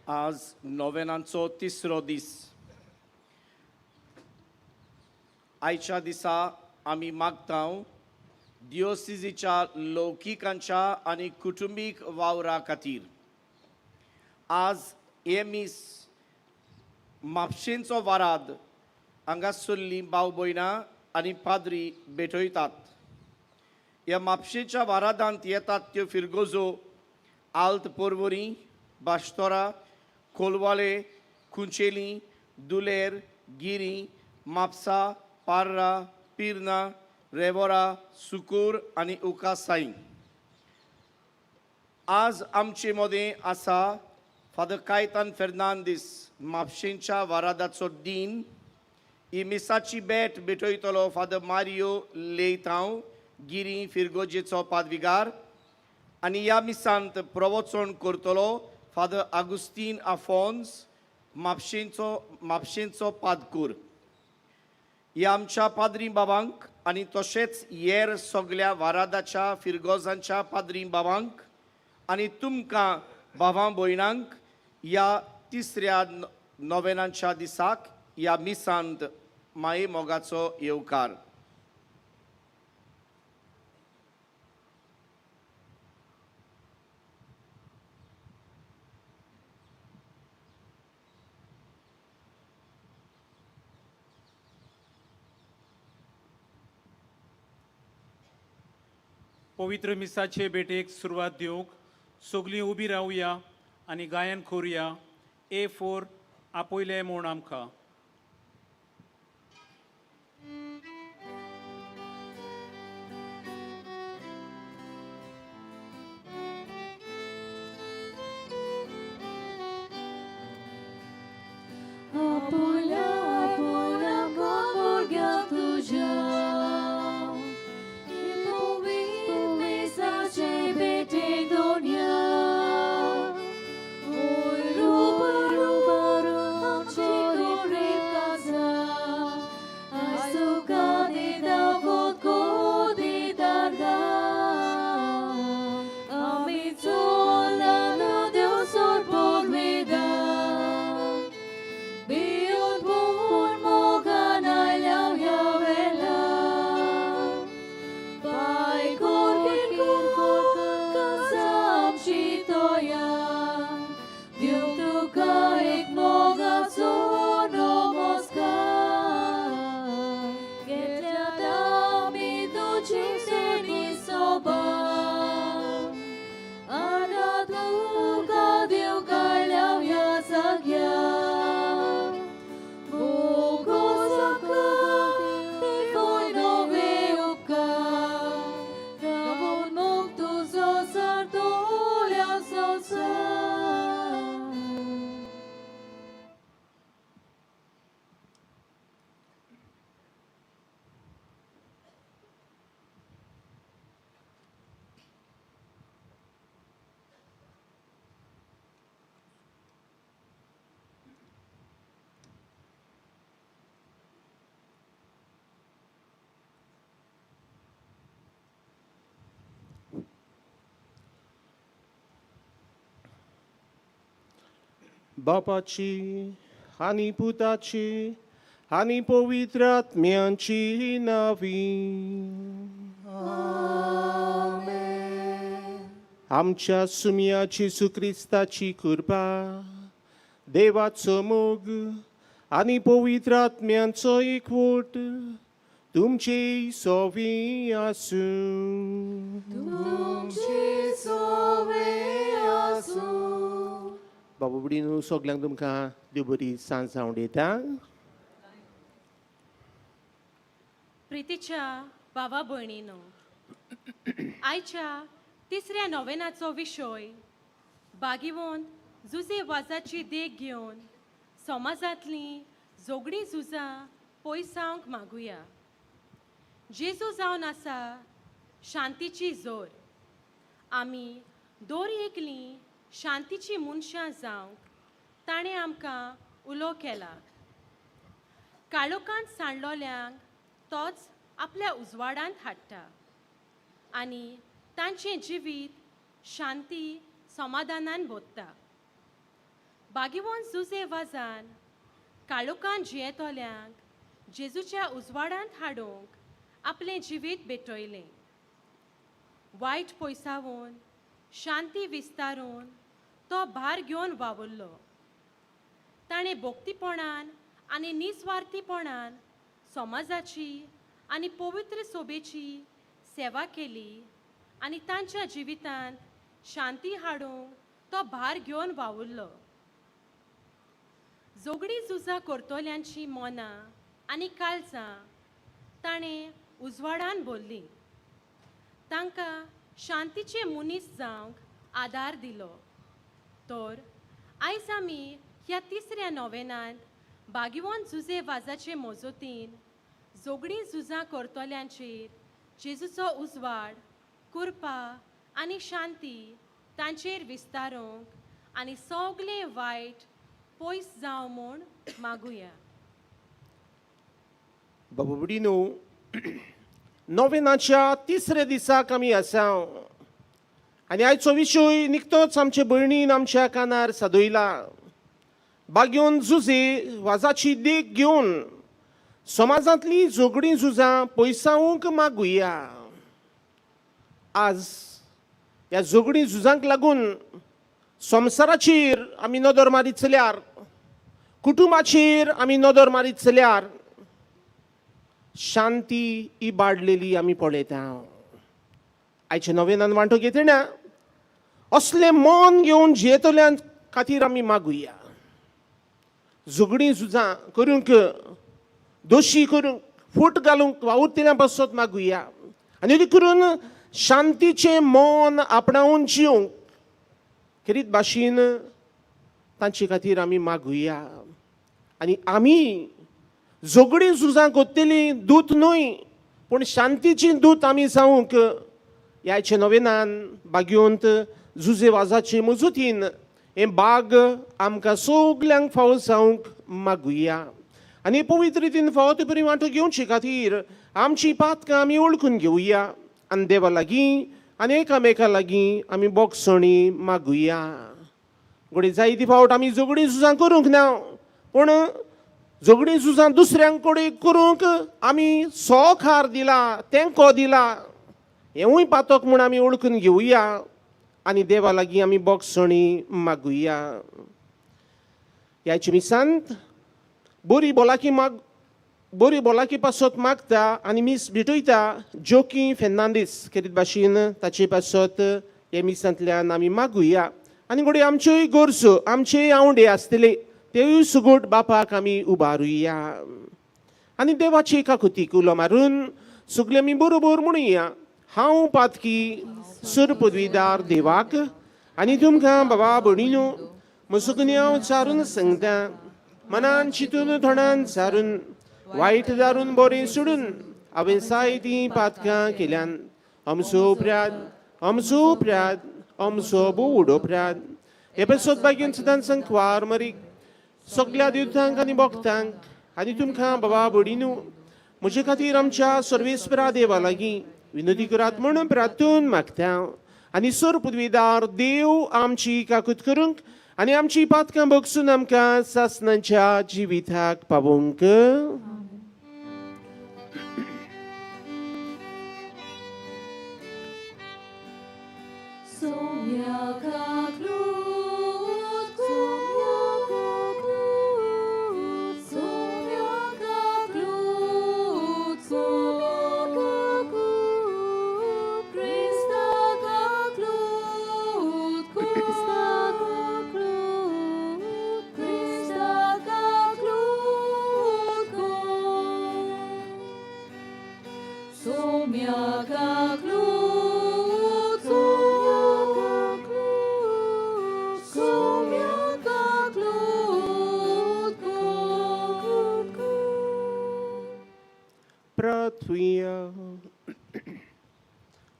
आज नोवेनांचो तिसरो दीस. आयच्या दिसा आमी मागतांव दिओसिजीच्या लौकिकांच्या आनी कुटुंबीक वावरा खातीर. आज हे मीस म्हापशेंचो वाराद हांगासरलीं भाव भयणां आनी पाद्री भेटयतात. ह्या म्हापशेंच्या वारादांत येतात त्यो फिरगोजो आल्त पोर्वोरी, बाश्तोरा, कोलवाळे, कुंचेली, दुलेर, गिरी, म्हापसा, पार्रा, पिर्ना, रेवोरा, सुकूर आनी उकासाई. आज आमचे मदें आसा फादर कायतान फेर्नांदीस, म्हापशेंच्या वारादाचो डीन. ही मिसाची भेट भेटयतलो फादर मारियो लेयतांव, गिरी फिरगोजेचो पादविगार. आनी ह्या मिसांत प्रवचन करतलो फादर आगुस्तीन आफोन्स, म्हापशेंचो पादकूर. ह्या आमच्या पाद्री बाबांक आनी तशेंच हेर सगळ्या वारादाच्या फिरगोजांच्या पाद्री बाबांक आनी तुमकां भावां भयणांक ह्या तिसऱ्या नोवेनांच्या दिसाक ह्या मिसांत माये मोगाचो येवकार. पवित्र मिसाचे भेटेक सुरवात दिवंक सगळीं उबी रावया आनी गायन करुया. A4 आपयले म्हूण आमकां. बापाची आनी पुताची आनी पवित्र आत्म्यांची नावी. आमच्या सुमियाची सुक्रिस्ताची कृपा, देवाचो मोग आनी पवित्र आत्म्यांचो एकवट तुमचे सोवी आसूं. बाबा बुडीनो सगल्यांक तुमकां देव बरी सांज जावं दिता. प्रितीच्या भावा भयणीनो, आयच्या तिसऱ्या नोवेनाचो विशय बागिवंत जुजे वाजाची देख घेवन समाजांतलीं जोगडी झुजां पयसावंक मागुया. जेजू जावन आसा शांतीची जोर. आमी दोर एकलीं शांतीची मनशां जावंक ताणें आमकां उलो केला. काळोखांत सांडलोल्यांक तोच आपल्या उजवाडांत हाडटा आनी तांचें जिवीत शांती समाधानान बोत्ता. बागीवोन जुजे वाजान काळोखान जियेतोल्यांक जेजूच्या उजवाडांत हाडूंक आपलें जिवीत भेटयलें. वायट पयसावून शांती विस्तारून तो भार घेवन वावुरलो. ताणें भोक्तीपणान आनी निस्वार्थीपणान समाजाची आनी पवित्र सोबेची सेवा केली आनी तांच्या जिवितांत शांती हाडूंक तो भार घेवन वावुरलो. जोगडी झुजां करतोल्यांची मोना आनी काळजां ताणें उजवाडान भरलीं. तांकां शांतीचे मनीस जावंक आदार दिलो. तर आयज आमी ह्या तिसऱ्या नोवेनांत बागीवोन झुजे वाजाचे मोजोतीन जोगडी झुजां करतोल्यांचेर जेजूचो उजवाड, कृपा आनी शांती तांचेर विस्तारूंक आनी सगळें वायट पयस जावं म्हूण मागुया. बाबा बुडीनो, नोवेनाच्या तिसऱ्या दिसाक आमी आसा आनी आयचो विशय निकतोच आमचे भयणीन आमच्या कानार सादयला. बागयोन झुजे वाजाची देख घेवन समाजांतली जोगडी झुजां पयसावूंक मागुया. आज ह्या जोगडी झुजांक लागून संवसाराचेर आमी नदर मारीत चल्यार, कुटुंबाचेर आमी नदर मारीत चल्यार शांती इबाडलेली आमी पळयता. आयच्या नोवेनान वांटो घेतना असलें मन घेवन जियेतोल्यां खातीर आमी मागुया. झगडीं झुजां करूंक, दोशी करूंक, फूट घालूंक वावुरतेल्या पासत मागुया. आनी अदी करून शांतीचें मन आपणावून जिवंक खेरीत भाशेन तांचे खातीर आमी मागुया. आनी आमी झगडीं झुजां कोत्तेली दूत न्हय, पूण शांतीची दूत आमी जावंक ह्याचे नोवेनान बागयोंत झुजे वाजाचे मजतीन हें बाग आमकां सगल्यांक फावो जावंक मागुया. आनी पवित्र रितीन फावो ते परी वांटो घेवचे खातीर आमची पातकां आमी ओळखून घेवया आनी देवा लागीं आनी एकामेका लागीं आमी बोगसणी मागुया. घोडी जायती फावट आमी झगडीं झुजां करूंक ना, पूण झगडीं झुजां दुसऱ्यांक कडेन करूंक आमी सोखार दिला, तेंको दिला, हेंवूय पातक म्हूण आमी ओळखून घेवया आनी देवा लागीं आमी बोगसणी मागुया. ह्याचे मिसांत बरी भलाकी पासत मागता आनी मीस भेटयता जोकी फेर्नांदीस खेरीत भाशेन ताचे पासत हे मिसांतल्यान आमी मागुया. आनी घोडी आमच्योय गरजो, आमचे आवडे आसतले तेवूय सुगोट बापाक आमी उबारुया. आनी देवाची काकुतीक उलो मारून सगळे आमी बरोबर म्हणुया. हांव पातकी सर पदवीदार देवाक आनी तुमकां बाबा भयणीनो म्हजो गुन्यांव चारून सांगता. मनान चिंतून थोडान चारून वायट दारून बरें सोडून हांवें जायतीं पातकां केल्यान अमचो उपरांत अमचो भोव व्हडो उपरांत हे पासत बागेन सदांच संकवार मरीक सगळ्या दिवतांक आनी भक्तांक आनी तुमकां बाबा भयणीनो म्हजे खातीर आमच्या सर्वेस्परा देवा लागीं विनोदी करात म्हूण प्रार्थून मागता. आनी सर पदवीदार देव आमची काकूत करूंक आनी आमची पातकां बगसून आमकां सासणांच्या जिविताक पावोवंक.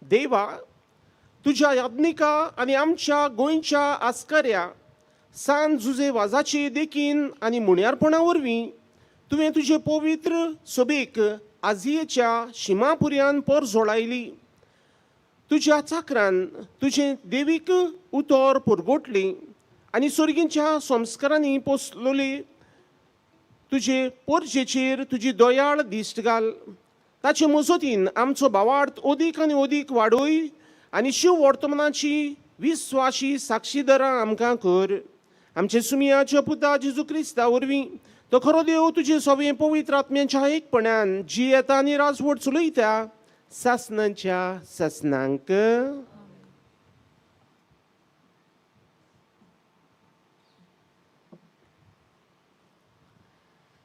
देवा, तुझ्या याज्ञिका आनी आमच्या गोंयच्या आस्कऱ्या सांत जुजे वाजाचे देखीन आनी मुण्यारपणा वरवीं तुवें तुजे पवित्र सभेक आजियेच्या शिमापुर्यान पर जोडायली. तुज्या चाकरान तुजें देवीक उतर पुरगोटली आनी सुर्गींच्या संस्कारांनी पोसलोली तुजे पोरचेचेर तुजी दोयाळ दिश्ट घाल. ताचे मजतीन आमचो भावार्थ ओदीक आनी ओदीक वाडोय आनी शिव वर्तमानाची विस्वाशी साक्षीदारां आमकां कर. आमचे सुमियाच्या पुता जेजू क्रिस्ता वरवीं तो खरो देव तुजे सगळे पवित्र आत्म्याच्या एकपणान जी येता आनी राजवट चलयता सासनांच्या सासनांक.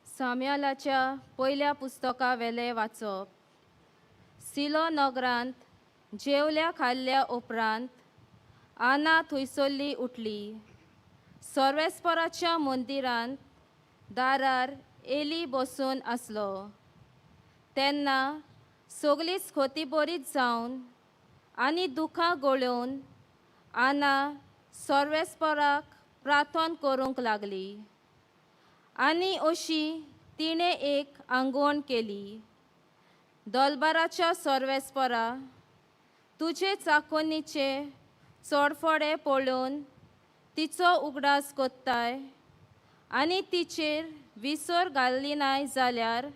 साम्यालाच्या पयल्या पुस्तका वेले वाचप. सिलो नगरांत जेवल्या खाल्ल्या उपरांत आना थंयसरली उठली. सर्वेस्पराच्या मंदिरांत दारार एली बसून आसलो. तेन्ना सगळीच खोती बरीच जावन आनी दुखां गळोवन आना सर्वेस्पराक प्रार्थना करूंक लागली. आनी अशी तिणें एक आंगवण केली. दलबाराच्या सर्वेस्परा, तुजे चाकोनीचे चडफडे पळोवन तिचो उगडास कोत्ताय आनी तिचेर विसर घाल्ली नाय जाल्यार,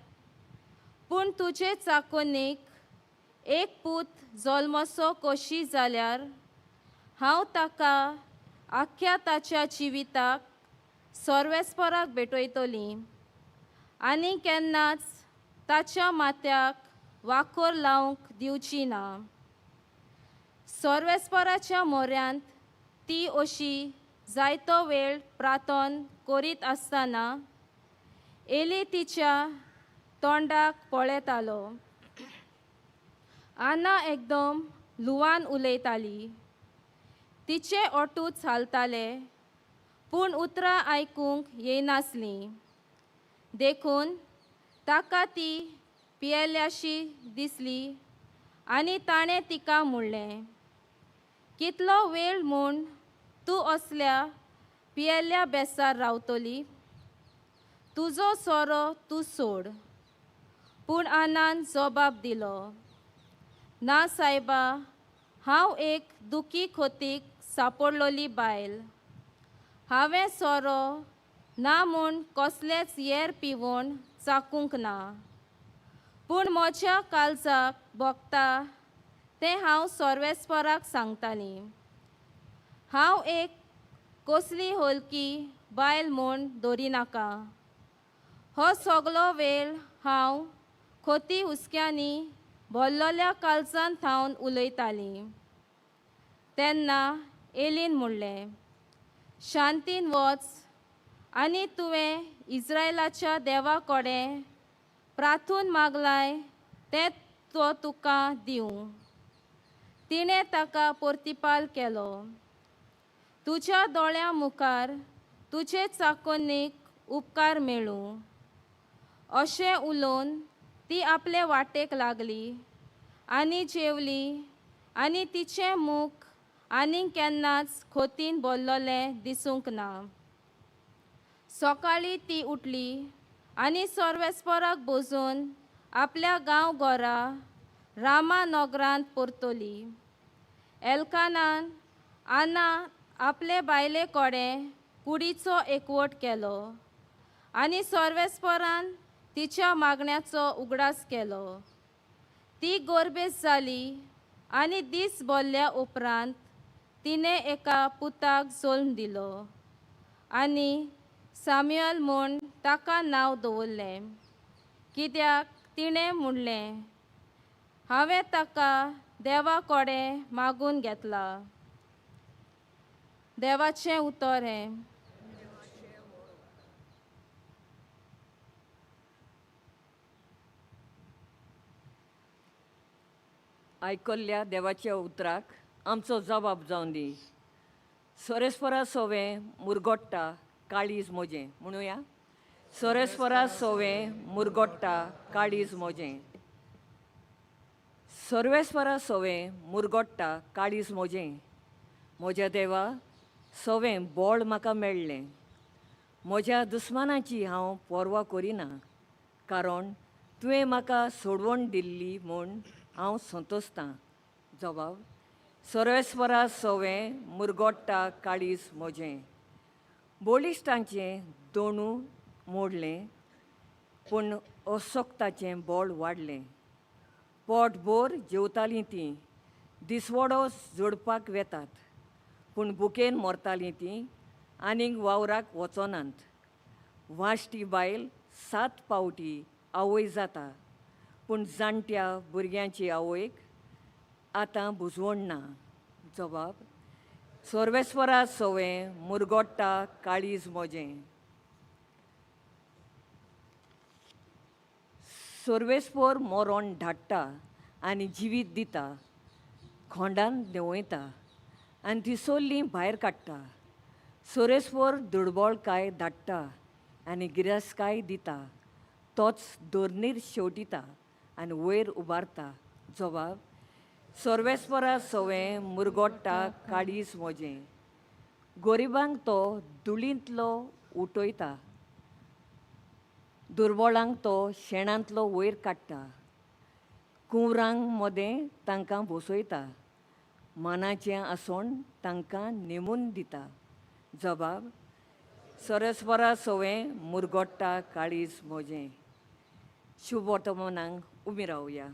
पूण तुजे चाकोनीक एक पूत जल्मसो कशी जाल्यार हांव ताका आख्या ताच्या जिविताक सर्वेस्पराक भेटयतली आनी केन्नाच ताच्या माथ्याक वाखोर लावंक दिवची ना. सर्वेस्पराच्या मोऱ्यांत ती अशी जायतो वेळ प्रार्थना करीत आसतना एली तिच्या तोंडाक पळयतालो. आना एकदम ल्हुवान उलयताली. तिचे ओठूच हालताले, पूण उतरां आयकूंक येनासलीं. देखून ताका ती पियेल्याशी दिसली आनी ताणें तिका म्हणलें, कितलो वेळ म्हूण तूं असल्या पियेल्या बेसार रावतली? तुजो सोरो तूं सोड. पूण आनान जबाब दिलो, ना सायबा, हांव एक दुखी खोतीक सांपडलोली बायल. हांवें सोरो ना म्हूण कसलेंच येर पिवण चाकूंक ना. पूण म्हज्या काळजाक भोगता तें हांव सर्वेस्पराक सांगताली. हांव एक कसली हलकी बायल म्हूण धरिनाका. हो सगळो वेळ हांव खोती हुस्क्यांनी भरलोल्या काळजान थावन उलयताली. तेन्ना एलीन म्हणलें, शांतीन वच आनी तुवें इस्रायलाच्या देवा कडेन प्रार्थून मागलाय तें तो तुका दिवं. तिणें ताका परतिपाल केलो, तुज्या दोळ्यां मुखार तुजे चाकोनीक उपकार मेळूं. अशें उलोवन ती आपले वाटेक लागली आनी जेवली आनी तिचें मूख आनीक केन्नाच खोतीन भरलोलें दिसूंक ना. सकाळीं ती उठली आनी सर्वेस्पराक बसून आपल्या गांव घरा रामा नगरांत परतली. एल्कानान आना आपले बायले कडेन कुडीचो एकवट केलो आनी सर्वेस्परान तिच्या मागण्याचो उगडास केलो. ती गोरबेस जाली आनी दीस भरल्या उपरांत तिणें एका पुताक जल्म दिलो आनी साम्युएल म्हूण ताका नांव दवरलें, कित्याक तिणें म्हणलें, हांवें ताका देवा कडेन मागून घेतला. देवाचें उतर हें. आयकल्ल्या देवाच्या उतराक आमचो जबाब जावन दी. सोरेस्परा सोवें मुरगोडटा काळीज मोजें म्हणुया. सोरेस्परा सोवें मुरगोडटा काळीज मोजें. सर्वेस्परा सोवें मुरगोडटा काळीज मोजें. म्हज्या देवा, सोवें बोळ म्हाका मेळ्ळें. म्हज्या दुस्मानाची हांव पर्वा करिना, कारण तुवें म्हाका सोडवण दिल्ली म्हूण हांव संतोसतां. जबाब, सर्वेस्परा सोवें मुरगोडटा काळीज मोजें. बोलिश्टांचें दोणू मोडलें पूण असोक्ताचें बोळ वाडलें. पोटभर जेवतालीं तीं दिसवडो जोडपाक वेतात, पूण बुकेन मरतालीं तीं आनीक वावराक वचोनात. वाश्टी बायल 7 पावटी आवय जाता, पूण जाणट्या भुरग्यांची आवयक आतां बुजवण ना. जबाब: सर्वेस्वरा सवें मुरगोडटा काळीज मोजें. सर्वेस्पर मरोन धाडटा आनी जिवीत दिता, खोंडान देंवयता आनी ती सोल्लीं भायर काडटा. सोरेस्वर दुडबोळकाय धाडटा आनी गिरासकाय दिता. तोच दोर्नीर शेवटिता आनी वयर उबारता. जबाब: सर्वेस्परा सवें मुरगोडटा काळीज मोजें. गोरिबांक तो धुळींतलो उटयता, दुर्बळांक तो शेणांतलो वयर काडटा. कुंवरांक मोदें तांकां बसयता, मनाचें आसोण तांकां नेमून दिता. जबाब: सरस्वरा सवें मुरगोडटा काळीज मोजें. शुभ वर्तमानांक उबी रावया.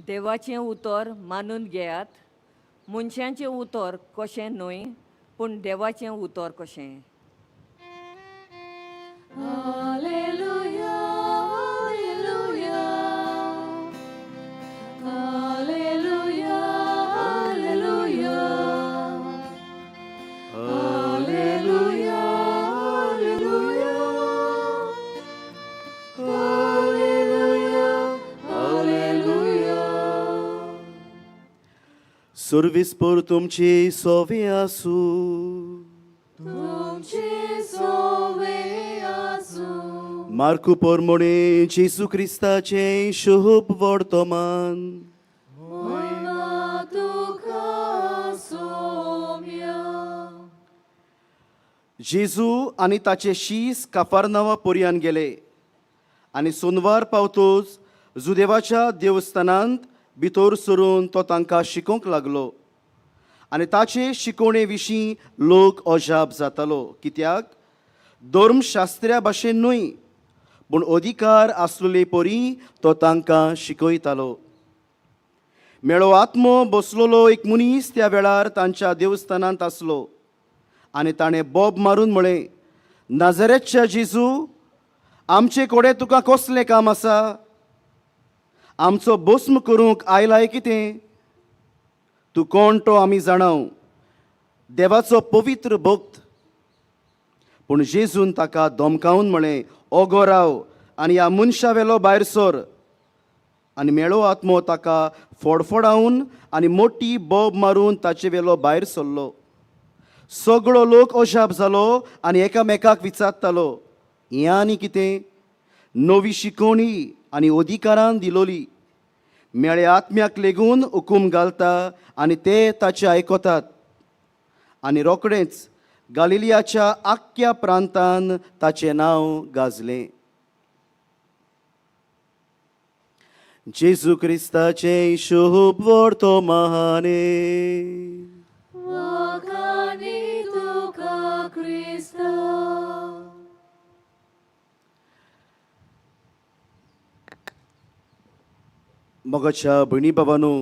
देवाचें उतर मानून घेयात. मनशांचें उतर कशें न्हय, पूण देवाचें उतर कशें. सर्विस्पर तुमची सोवे आसू. मार्कू पोरमोणे जेसू क्रिस्ताचे शुभ वर्तमान. जेजू आनी ताचे शीस काफारनावा पर्यान गेले आनी सोनवार पावतोच जुदेवाच्या देवस्थानांत भितर सरून तो तांकां शिकोवंक लागलो. आनी ताचे शिकोवणे विशीं लोक अजाप जातालो, कित्याक धर्मशास्त्र्या भाशेन न्हय, पूण अधिकार आसलेले परी तो तांकां शिकयतालो. मेळो आत्मो बसलोलो एक मनीस त्या वेळार तांच्या देवस्थानांत आसलो आनी ताणें बोब मारून म्हळें, नाझारेतच्या जेजू, आमचे कडेन तुका कसलें काम आसा? आमचो भस्म करूंक आयलाय कितें? तूं कोण तो आमी जाणाव, देवाचो पवित्र भक्त. पूण जेजून ताका धमकावन म्हळें, ओगो राव आनी ह्या मनशा वेलो भायर सर. आनी मेळो आत्मो ताका फोडफोडावन आनी मोठी बोब मारून ताचे वेलो भायर सरलो. सगळो लोक अजाप जालो आनी एकामेकाक विचारतालो, हें आनी कितें? नवी शिकवणी आनी अधिकारान दिलोली. मेळे आत्म्याक लेगून हुकूम घालता आनी ते ताचे आयकतात. आनी रोखडेंच गालिलियाच्या आख्ख्या प्रांतान ताचें नांव गाजलें. जेजू क्रिस्ताचें शुभ वर्तमाने. मोगाच्या भयणी बाबांनो,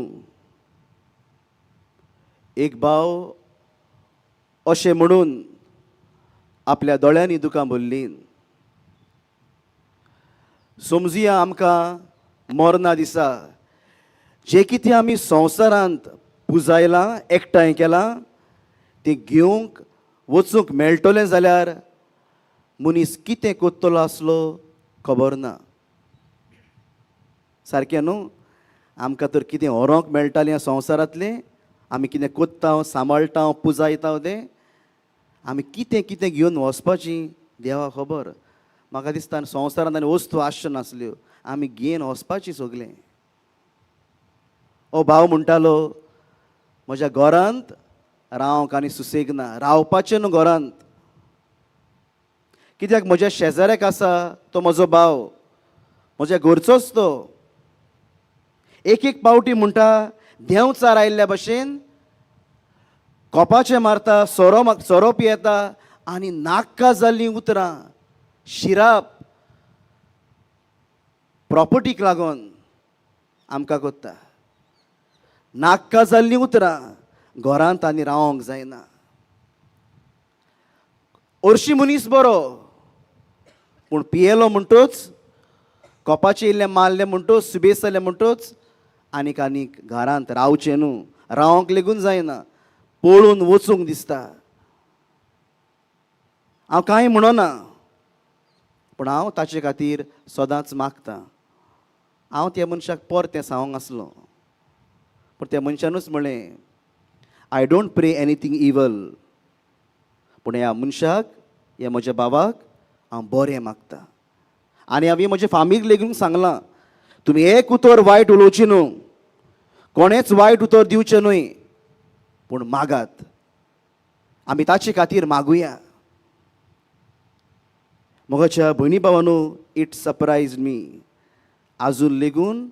एक भाव अशें म्हणून आपल्या दोळ्यांनी दुकां भरलीं. समजुया आमकां मरणा दिसा जे कितें आमी संवसारांत पुजायलां, एकठांय केलां, तें घेवंक वचूंक मेळटलें जाल्यार मनीस कितें कोत्तलो आसलो खबर ना. सारकें न्हू? आमकां तर कितें व्हरोंक मेळटालें ह्या संवसारांतलें, आमी कितें कोत्ता, सांबाळटा, पुजायता तें आमी कितें कितें घेवन वचपाचीं देवा खबर. म्हाका दिसता संवसारांत आनी वस्तू आसच्यो नासल्यो, आमी घेवन वचपाची सगलें. हो भाव म्हणटालो म्हज्या घरांत रावंक आनी सुसेग ना, रावपाचें न्हू घरांत. कित्याक म्हज्या शेजाऱ्याक आसा तो म्हजो भाव, म्हज्या घरचोच तो. एक एक पावटी म्हणटा देंव चार आयिल्ल्या भशेन कोपाचें मारता, सोरो पियेता आनी नाक्का जाल्लीं उतरां शिराप प्रॉपर्टीक लागून आमकां कोत्ता. नाक्का जाल्लीं उतरां घरांत आनी रावंक जायना. हरशीं मनीस बरो, पूण पियेलो म्हणटूच, कोपाचें इल्लें मारलें म्हणटूच, सुबेज जालें म्हणटूच आनीक घरांत रावचें न्हू, रावंक लेगून जायना, पळून वचूंक दिसता. हांव कांय म्हणना, पूण हांव ताचे खातीर सदांच मागतां. हांव त्या मनशाक परतें सांगूंक आसलो, पूण त्या मनशानूच म्हणलें आय डोंट प्रे एनीथींग इवल, पूण ह्या मनशाक, ह्या म्हज्या भावाक हांव बरें मागतां. आनी हांवें म्हज्या फामीक लेगून सांगलां, तुमी एक उतर वायट उलोवची न्हू, कोणेच वायट उतर दिवचें न्हय, पूण मागात. आमी ताचे खातीर मागुया. म्हज्या भयणी भावांनो, इट सरप्रायज मी, आजून लेगून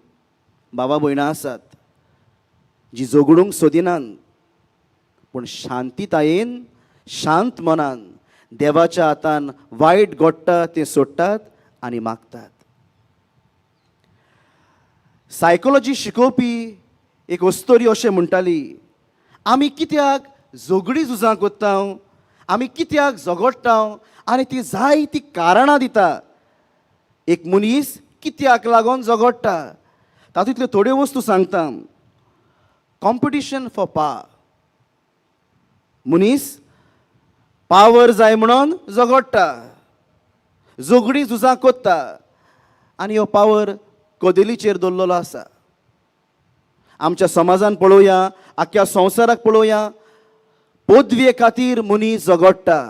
भावा भयणां आसात जी झगडूंक सोदिनात, पूण शांतीतायेन, शांत मनान देवाच्या हातान वायट घडटा तें सोडटात आनी मागतात. सायकोलॉजी शिकोवपी एक वस्तोरी अशें म्हणटाली, आमी कित्याक झगडीं झुजां कोत्ता, आमी कित्याक झगडटा, आनी ती जायतीं कारणां दिता. एक मनीस कित्याक लागून झगडटा, तातूंतल्यो थोड्यो वस्तू सांगता. कॉम्पिटिशन फॉर पावर, मनीस पावर जाय म्हणून झगडटा, झगडीं झुजां कोत्ता, आनी हो पावर कदेलीचेर दवरलेलो आसा. आमच्या समाजान पळोवया, आख्या संवसाराक पळोवया, पदवे खातीर मनीस झगडटा.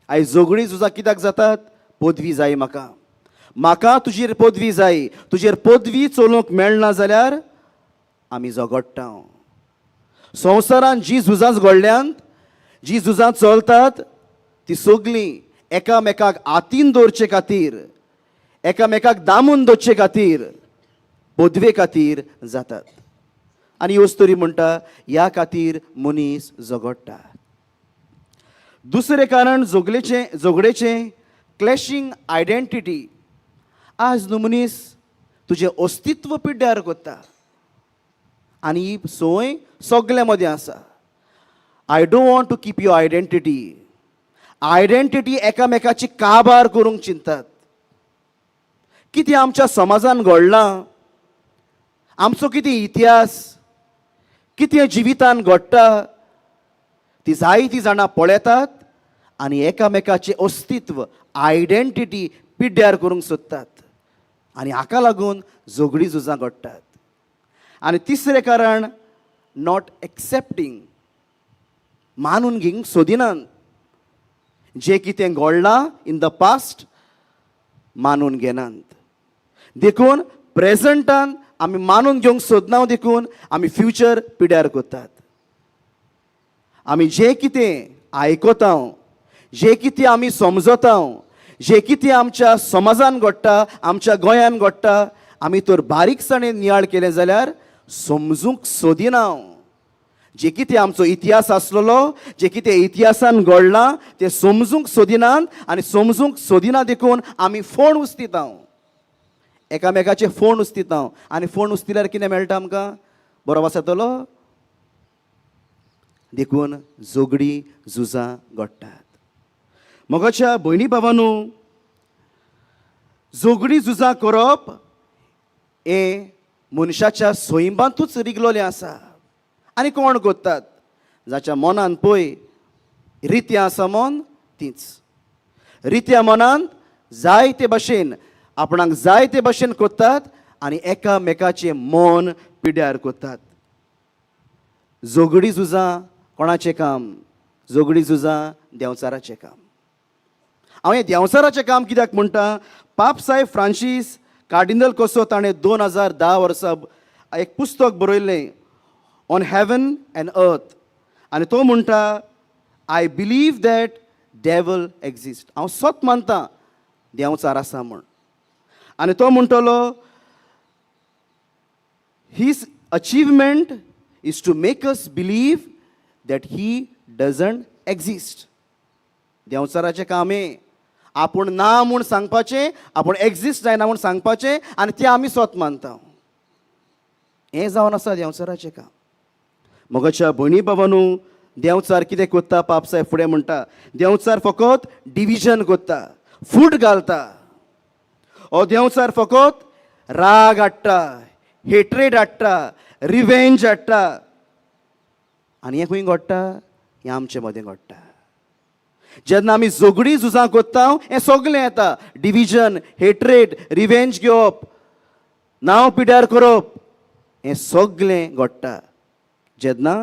आयज झगडीं झुजां कित्याक जातात? पदवी जाय म्हाका, म्हाका तुजेर पदवी जाय, तुजेर पदवी चलोवंक मेळना जाल्यार आमी झगडटा. संवसारान जी झुजां घडल्यांत, जी झुजां चलतात, ती सगळीं एकामेकाक हातीन दवरचे खातीर, एकामेकाक दामून दवरचे खातीर, पदवे खातीर जातात. आनी ह्यो तरी म्हणटा ह्या खातीर मनीस झगडटा. दुसरें कारण झगडेचें क्लॅशिंग आयडेंटिटी. आज न्हू मनीस तुजें अस्तित्व पिड्ड्यार कोत्ता, आनी ही सोय सगल्या मदें आसा. I don't want to keep your identity. Identity एकामेकाची काबार करूंक चिंतात. कितें आमच्या समाजान घडलां, आमचो कितें इतिहास, कितें जिवितान घडटा, ती जायतीं जाणां पळयतात आनी एकामेकाचें अस्तित्व, आयडेंटिटी पिड्ड्यार करूंक सोदतात, आनी हाका लागून झगडीं झुजां घडटात. आनी तिसरें कारण नॉट एक्सेप्टींग, मानून घेवंक सोदिनात. जें कितें घडलां इन द पास्ट मानून घेनात. देखून प्रेझंटान आमी मानून घेवंक सोदना, देखून आमी फ्युचर पिड्यार कोतात. आमी जें कितें आयकता, जें कितें आमी समजता, जें कितें आमच्या समाजान घडटा, आमच्या गोंयान घडटा, आमी तर बारीकसाणेन नियाळ केलें जाल्यार समजूंक सोदिना. जें कितें आमचो इतिहास आसलेलो, जें कितें इतिहासान घडलां, तें समजूंक सोदिनात. आनी समजूंक सोदिना देखून आमी फोण उस्तिता, एकामेकाचे फोण उस्तिता. आनी फोण उस्तिल्यार कितें मेळटा आमकां? बरो वास येतलो. देखून झगडीं झुजां घडटात. मोगाच्या भयणी भावांनो, झगडीं झुजां करप हें मनशाच्या स्वयंबांतूच रिगलोलें आसा. आनी कोण कोत्तात? जाच्या मनान पळय रित्या आसा मन तीच. रित्या मनान जाय ते भाशेन आपणाक जाय ते भाशेन कोत्तात आनी एकामेकाचें मन पिड्यार कोत्तात. झगडीं झुजां कोणाचें काम? झगडीं झुजां देंवचाराचें काम. हांव हें देंवचाराचें काम कित्याक म्हणटा, पाप साहेब फ्रांसीस कार्डिनल कसो ताणें 2010 वर्सा एक पुस्तक बरयल्लें ऑन हेवन अँड अर्थ, आनी तो म्हणटा I believe that devil exist. हांव सत मानतां देंवचार आसा म्हण. आनी तो म्हणटलो his achievement is to make us believe that he doesn't exist. देंवचाराचें काम हें आपूण ना म्हूण सांगपाचें, आपूण एक्जिस्ट जायना म्हूण सांगपाचें, आनी तें आमी स्वत मानता. हें जावन आसा देंवचाराचें काम. मोगाच्या भयणी भावांनो, देंवचार कितें कोत्ता पाप साहेब फुडें म्हणटा, देंवचार फकत डिविजन कोत्ता, फूट घालता. हो देंवचार फकत राग हाडटा, हेट्रेड हाडटा, रिवेंज हाडटा. आनी हें खंय घडटा? हें आमचे मदें घडटा. जेन्ना आमी झगडीं झुजां कोत्ता हें सगळें येता. डिविजन, हेट्रेड, रिवेंज घेवप, नांव पिड्यार करप, हें सगळें घडटा जेन्ना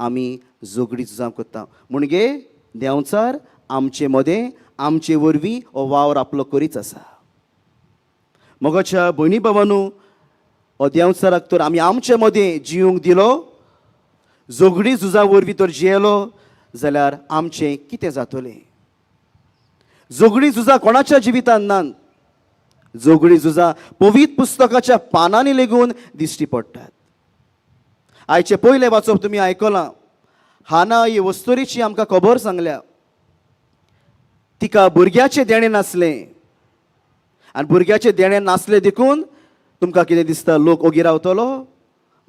आमी झगडीं झुजां कोत्ता. म्हणजे देंवचार आमचे मदें, आमचे वरवीं हो वावर आपलो करीत आसा. मोगाच्या भयणी भावांनो, हो देंवचाराक तर आमी आमचे मदें जिवंक दिलो, झगडीं झुजां वरवीं तर जियेलो जाल्यार आमचें कितें जातलें? झगडीं झुजां कोणाच्या जिवितांत नात. झगडीं झुजां पवित्र पुस्तकाच्या पानांनी लेगून दिश्टी पडटात. आयचे पयले वाचप तुमी आयकलां. हाना ही वस्तुरीची आमकां खबर सांगल्या. तिका भुरग्याचें देणें नासलें, आनी भुरग्याचें देणें नासलें देखून तुमकां कितें दिसता? लोक ओगी रावतलो,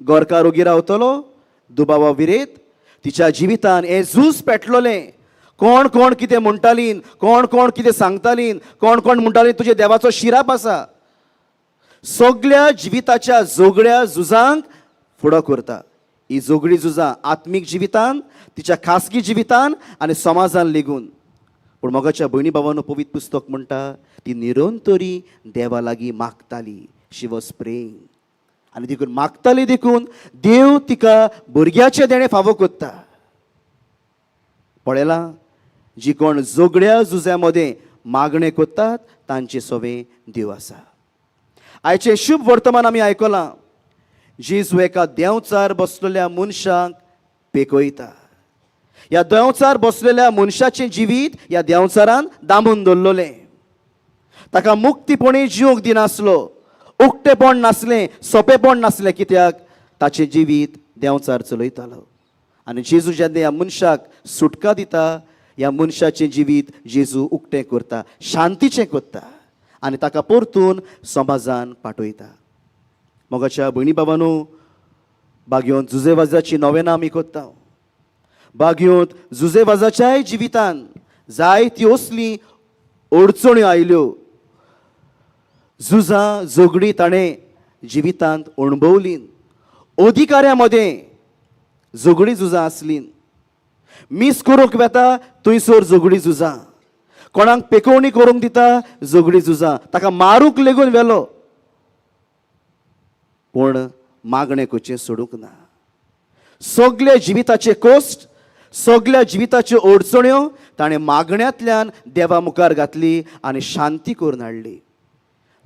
गोरकार ओगी रावतलो, दुबावा विरेत. तिच्या जिवितान हें झूज पेटलोलें. कोण कोण कितें म्हणटालीं, कोण कोण कितें सांगतालीं, कोण कोण म्हणटालीं तुजे देवाचो शिराप आसा. सगळ्या जिविताच्या झगड्या झुजांक फुडो करता. ही झगडीं झुजां आत्मीक जिवितान, तिच्या खासगी जिवितान आनी समाजान लेगून. पूण मोगाच्या भयणी भावांनो, पवित्र पुस्तक म्हणटा ती निरंतरी देवा लागीं मागताली. शी वॉज प्रेयिंग. आनी देखून मागताली देखून देव तिका भुरग्याचें देणें फावो कोत्ता. पळयलां, जी कोण झगड्या झुज्या मदें मागणें कोत्तात तांचे सोबे देव आसा. आयचें शुभ वर्तमान आमी आयकलां. जेजू एका देंवचार बसलेल्या मनशाक पेकयता. ह्या देंवचार बसलेल्या मनशाचें जिवीत ह्या देंवचारान दामून दवरलेलें. ताका मुक्तीपणी जिवंक दिनासलो, उक्तेपण नासलें, सोंपेपण नासलें. कित्याक? ताचें जिवीत देंवचार चलयतालो. आनी जेजू जेन्ना ह्या मनशाक सुटका दिता, ह्या मनशाचें जिवीत जेजू उक्तें करता, शांतीचें करता, आनी ताका परतून समाजान पाठयता. मोगाच्या भयणी भावांनो, बागयोंत जुजेवाजाची नोवेना आमी कोत्ता. बागयोंत जुजेवाजाच्याय जिवितान जायत्यो असली अडचण्यो आयल्यो, झुजां झगडीं ताणें जिवितांत अणभवलीं. अधिकाऱ्या मदें झगडीं झुजां आसलीं. मीस करूंक वेता थंयसर झगडीं झुजां. कोणाक पेकोवणी करूंक दिता झगडीं झुजां. ताका मारूंक लेगून व्हेलो, पूण मागणें करचें सोडूंक ना. सगळे जिविताचे कोश्ट, सगळ्या जिविताच्यो अडचण्यो ताणें मागण्यांतल्यान देवा मुखार घातली आनी शांती करून हाडली.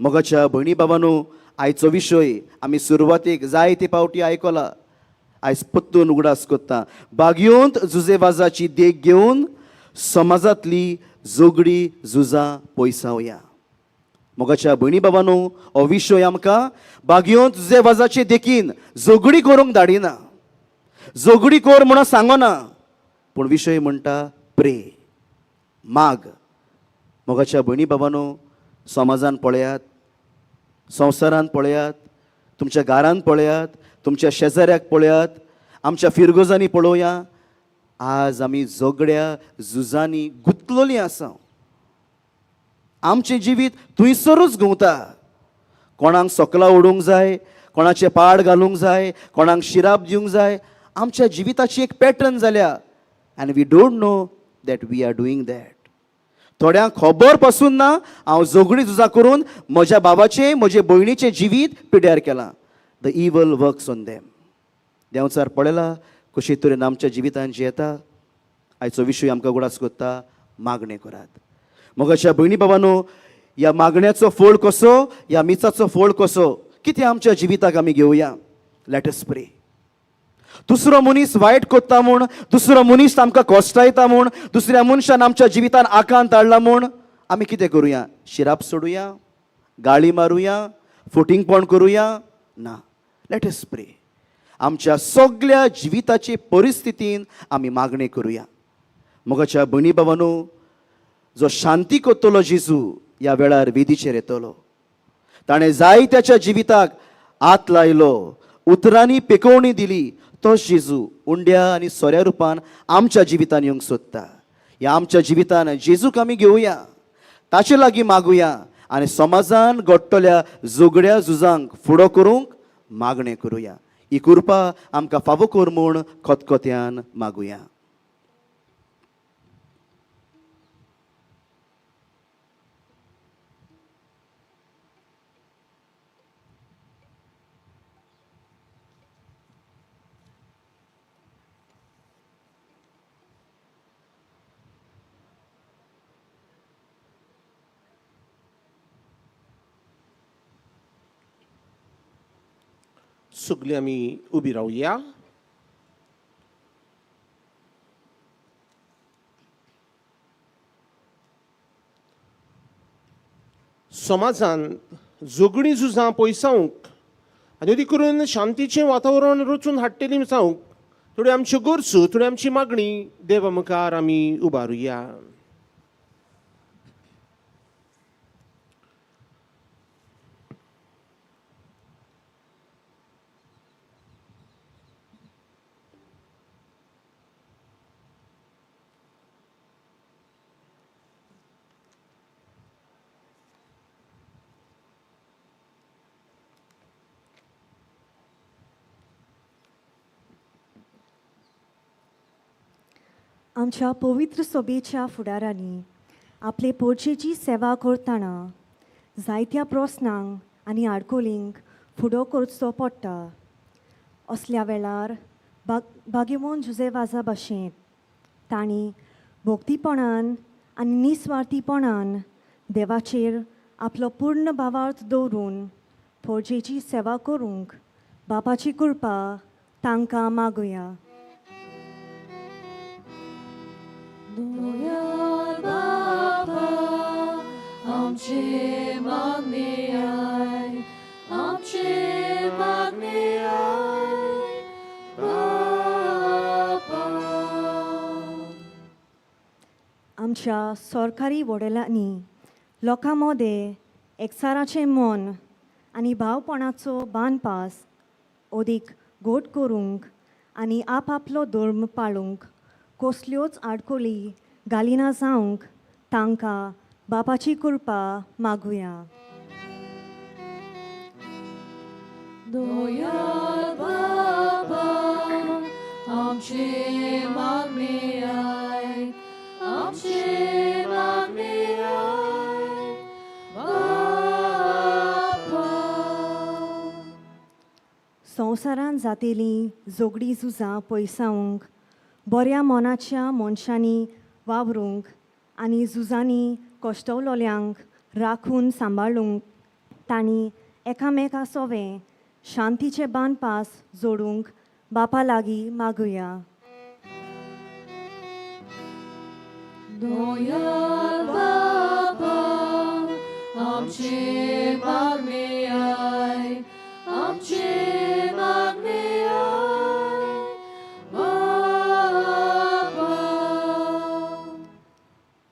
मोगाच्या भयणी भावांनो, आयचो विशय आमी सुरवातेक जायते पावटी आयकला. आयज पत्तून उगडास कोत्ता. बागयोंत जुजेवाजाची देख घेवन समाजांतली झगडीं झुजां पयसावया. मोगाच्या भयणी भावांनो, हो विशय आमकां बागयोंत जुजेवाजाचे देखीन झगडीं करूंक धाडिना, झगडीं कर म्हणून सांगना, पूण विशय म्हणटा प्रे, माग. मोगाच्या भयणी भावांनो, समाजान पळयात, संवसारांत पळयात, तुमच्या घरांत पळयात, तुमच्या शेजाऱ्याक पळयात, आमच्या फिरगोजांनी पळोवया. आज आमी झगड्या झुजांनी गुंतलोलीं आसा. आमचें जिवीत थंयसरूच घुंवता. कोणाक सोकला ओडूंक जाय, कोणाचे पाड घालूंक जाय, कोणाक शिराप दिवंक जाय. आमच्या जिविताची एक पॅटर्न जाल्या, आनी we don't know that we are doing that. थोड्यांक खबर पासून ना हांव झगडीं झुजां करून म्हज्या बाबाचें, म्हजे भयणीचें जिवीत पिड्यार केलां. द इवल वर्क्स ऑन देम. देंवचार पळयला कशे तरेन आमच्या जिवितांत जियेता. आयचो विशय आमकां उगडास कोत्ता, मागणें करात. मोगाच्या भयणी भावांनो, ह्या मागण्याचो फोड कसो, ह्या मिसाचो फोड कसो, कितें आमच्या जिविताक आमी घेवया. लेट अस प्रे. दुसरो मनीस वायट कोत्ता म्हूण, दुसरो मनीस आमकां कोश्टायता म्हूण, दुसऱ्या मनशान आमच्या जिवितान आकांत हाडला म्हूण आमी कितें करुया? शिराप सोडुया, गाळी मारुया, फटिंगपण करुया? ना. लेट अस प्रे. आमच्या सगळ्या जिविताचे परिस्थितीन आमी मागणी करुया. मोगाच्या भयणी भावांनो, जो शांती कोत्तलो जेजू ह्या वेळार वेदीचेर येतलो. ताणें जाय त्याच्या जिविताक हात लायलो, उतरांनी पेकोवणी दिली. तोच जेजू उंड्या आनी सोऱ्या रुपान आमच्या जिवितान येवंक सोदता. ह्या आमच्या जिवितान जेजूक आमी घेवया, ताचे लागीं मागुया आनी समाजान घडटल्या झगड्या झुजांक फुडो करूंक मागणें करुया. ही कृपा आमकां फावो कर म्हूण खतखत्यान मागुया. सगळीं आमी उबी रावया. समाजान झगडीं झुजां पयसावंक आनी अदी करून शांतीचें वातावरण रचून हाडटलीं जावंक थोड्यो आमच्यो गरजो, थोडी आमची मागणी देवा मुखार आमी उबारुया. आमच्या पवित्र सभेच्या फुडाऱ्यांनी आपले पोरचेची सेवा करतना जायत्या प्रस्नांक आनी आडकोलींक फुडो करचो पडटा. असल्या वेळार बागेमोन जुजेवाजा भाशेन तांणी भोक्तीपणान आनी निस्वार्थीपणान देवाचेर आपलो पूर्ण भावार्थ दवरून पोरचेची सेवा करूंक बापाची कृपा तांकां मागुया. दयाळ बापा आमचे मागणे आय, आमचे मागणे आय बापा. आमच्या सरकारी वडिलांनी लोकां मदें एकचाराचें मन आनी भावपणाचो बांदपास अदीक घोट करूंक आनी आपआपलो धर्म पाळूंक कसल्योच आडकोली घालिना जावंक तांकां बापाची कृपा मागुया. दयाळ बापा आमचे मागणे आय, आमचे मागणे आय बापा. संवसारान जातेलीं झगडीं झुजां पयसावंक बऱ्या मनाच्या मनशांनी वावरूंक आनी झुजांनी कश्टवलोल्यांक राखून सांबाळूंक तांणी एकामेका सोवें शांतीचे बांदपास जोडूंक बापा लागीं मागुया. दयाळ बापा आमचे मागणे आय, आमचे मागणे आय बापा.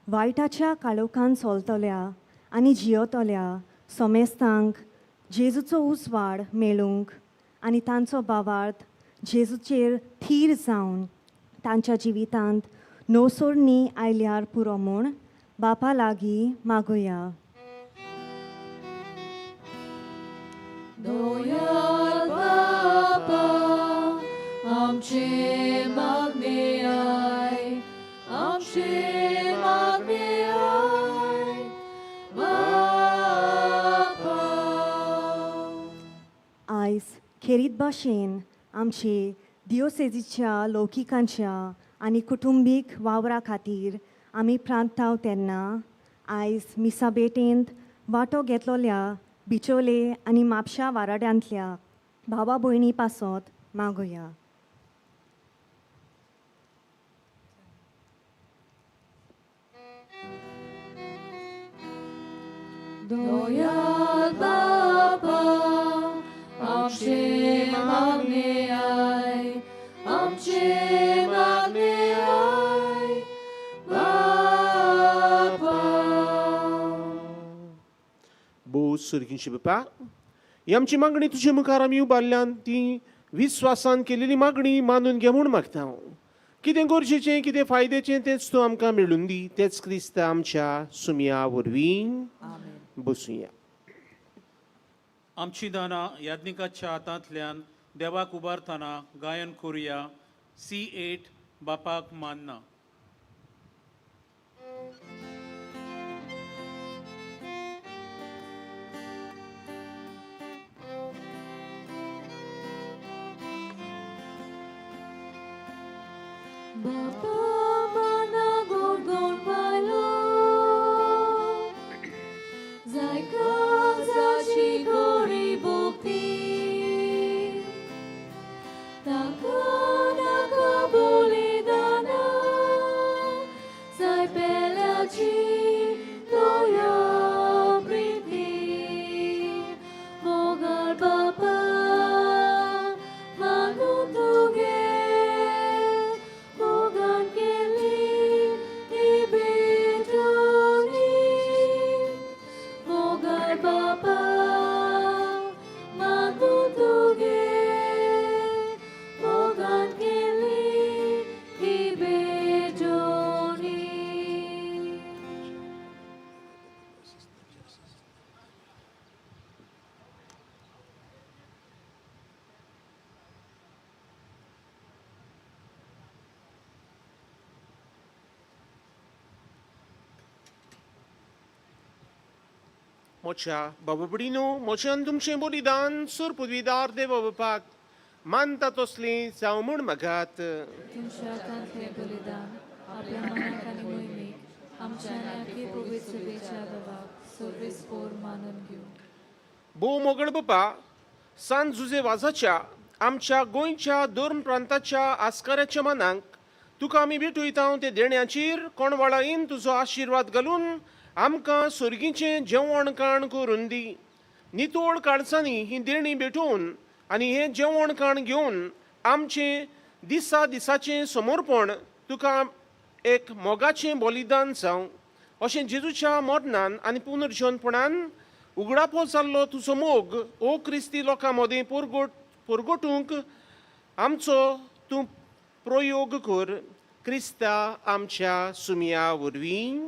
वायटाच्या काळोखान चलतल्या आनी जियेतल्या सोमेस्तांक जेजूचो उजवाड मेळूंक आनी तांचो भावार्थ जेजूचेर थीर जावन तांच्या जिवितांत नवसोरणी आयल्यार पुरो म्हूण बापा लागीं मागुया. दयाळ बापा आमचे मागणे आय, आमचे मागणे आय बापा. आयज खेरीत भाशेन आमचे दियोसेजीच्या लौकिकांच्या आनी कुटुंबीक वावरा खातीर आमी प्रांताव तेन्ना आयज मिसा बेटेंत वांटो घेतलोल्या बिचोले आनी म्हापशा वाराड्यांतल्या भावा भयणी पासत मागुया. Doyal Baba, amche magne ai, Baba. भोव सुरकींची बापा, ही आमची मागणी तुजे मुखार आमी उबारल्यान ती विस्वासान केलेली मागणी मानून घे म्हूण मागता हांव. कितें गरजेचें कितें फायद्याचें तेच तूं आमकां मेळून दी. तेच क्रिस्त आमच्या सुमया वरवीं. बसूया. आमची दानां याज्ञिकाच्या हातांतल्यान देवाक उबारतना गायन करुया. C8 बापाक मानना. Baba mana gor gor pailo, zaika zachi gori bokti, taka naka bolidana, zai pelachi toya priti, mogal baba manutuge. मोच्या बाबडीनो, मोच्यान तुमचें बलिदान सुर पदवीदार देवा बापाक मानता तसलें जावं म्हूण मागात. तुमच्या हातांतलें बलिदान आपल्या मनाक आनी मोहिमेक आमच्या आनी पवित्र सभेच्या देवाक सर्वेस्पोर मानून घेऊ. भोव मोगळ बापा, सांत जुजे वाजाच्या आमच्या गोंयच्या दोन प्रांताच्या आस्काऱ्याच्या मनांक तुका आमी भेटयता ते देण्याचेर कोणवळायेन तुजो आशिर्वाद घालून आमकां सर्गीचें जेवण खाण करून दी. नितोळ काळजांनी ही देणी भेटोवन आनी हें जेवण खाण घेवन आमचें दिसा दिसाचें समर्पण तुका एक मोगाचें बलिदान जावं. अशें जेजूच्या मरणान आनी पुनर्जन्मपणान उगडापो जाल्लो तुजो मोग ओ क्रिस्ती लोकां मदें परगटूंक आमचो तूं प्रयोग कर. क्रिस्ता आमच्या सुमया वरवीं.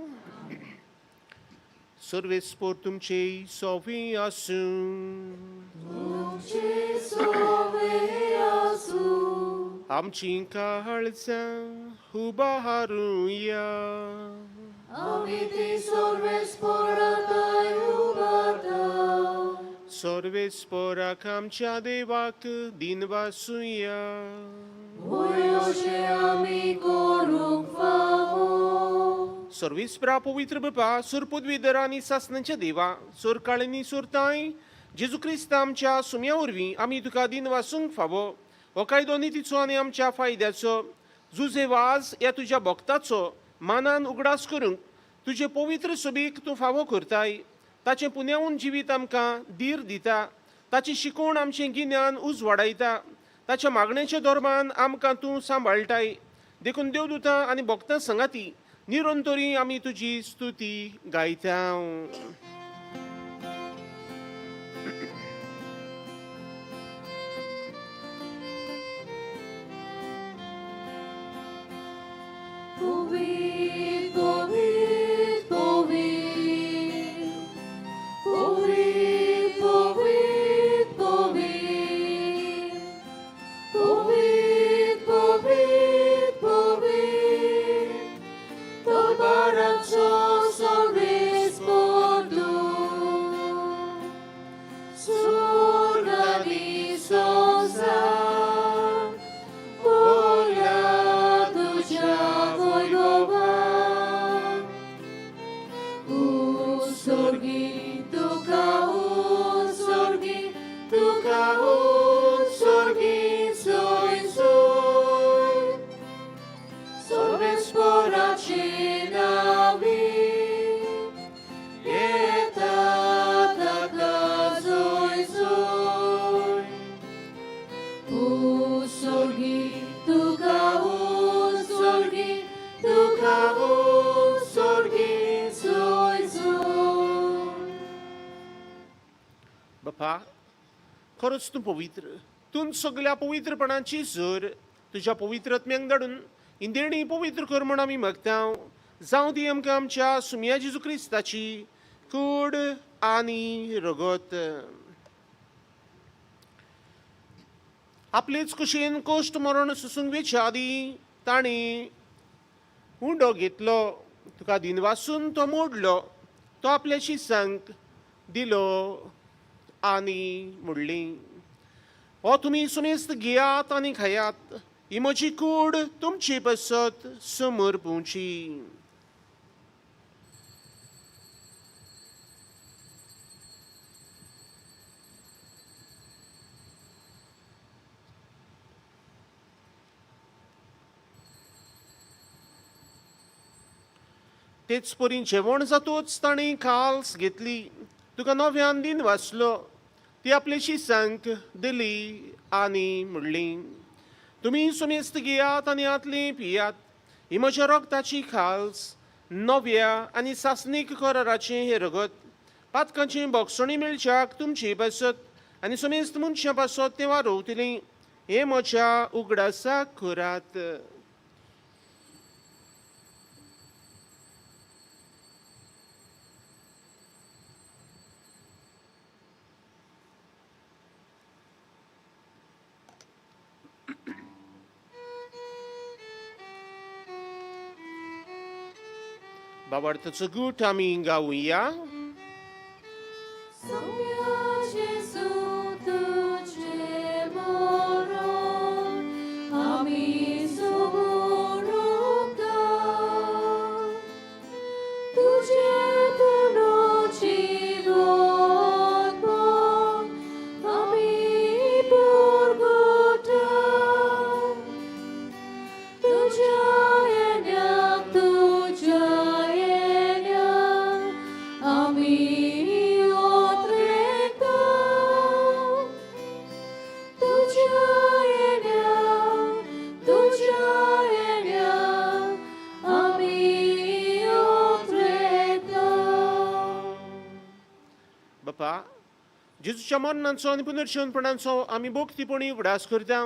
सर्वेस्पोर तुमचे सोवी आसूं. तुमचे सोवे आसूं. आमची काळजां उबारूया. आमी ती सर्वेस्पोराताय उबारता. सर्वेस्पोराक आमच्या देवाक दिनवासुया. अशें आमी करूंक फावो. सर्वेस्परा पवित्र बापा, सुर पदवीधर आनी सासणाच्या देवा, सुर काळिनी सुरताय जेजू क्रिस्त आमच्या सुम्या वरवीं आमी तुका दिन वासूंक फावो. हो कायदो नितीचो आनी आमच्या फायद्याचो जुजे वाज ह्या तुज्या भक्ताचो मानान उगडास करूंक तुजे पवित्र सभेक तूं फावो करताय. ताचें पुण्यावून जिवीत आमकां धीर दिता. ताची शिकोवण आमचें गिन्यान उज वाडयता. ताच्या मागणेच्या धर्मान आमकां तूं सांबाळटाय. देखून देवदूतां आनी भक्तां संगाती निरंतरी आमी तुजी स्तुती गायता. Povid, povid, povid. Povid, povid, povid. Povid, povid, povid. Tolbaranco sorvesportu. Surgani sozan. Volia tuja vojgova. तुका उत्सर्गी सोय सोय सर्वेस्पराची नावी येता ताका सोय सोय उत्सर्गी तुका उत्सर्गी सोय सोय. बापा, खरोच तूं पवित्र. तूं सगळ्या पवित्रपणाची झर तुज्या पवित्रत्म्यांक धाडून ही देणी पवित्र कर म्हूण आमी मागता. जावं ती आमकां आमच्या सुमया जेजू क्रिस्ताची कूड आनी रगत. आपलेच कुशीन कोश्ट मरण सुसूंक वेच्या आदी ताणी उंडो घेतलो, तुका दिनवासून तो मोडलो, तो आपल्या शिसांक दिलो आनी म्हणली, हो तुमी सुमेस्त घेयात आनी खायात, ही म्हजी कूड तुमची पसत समर्पूची. तेच परी जेवण जातूच ताणी काल्स घेतली, तुका नव्यान दिन वाचलो, ती आपल्या शिसांक दिली आनी म्हणली, तुमी सुमेस्त घेयात आनी आतली पियात, ही म्हज्या रगताची खाल्स, नव्या आनी सासणीक कराराचें हें रगत, पातकांची बोगसणी मेळच्याक तुमची बसत आनी सुमेस्त मनशां पासत तें वारोवतली, हें म्हज्या उगडासाक करात. बाबार्थाचो गूट आमी गावुया. बापा, जेजूच्या मरणाचो आनी पुनर्जीवनपणाचो आमी भोक्तीपणी उगडास करता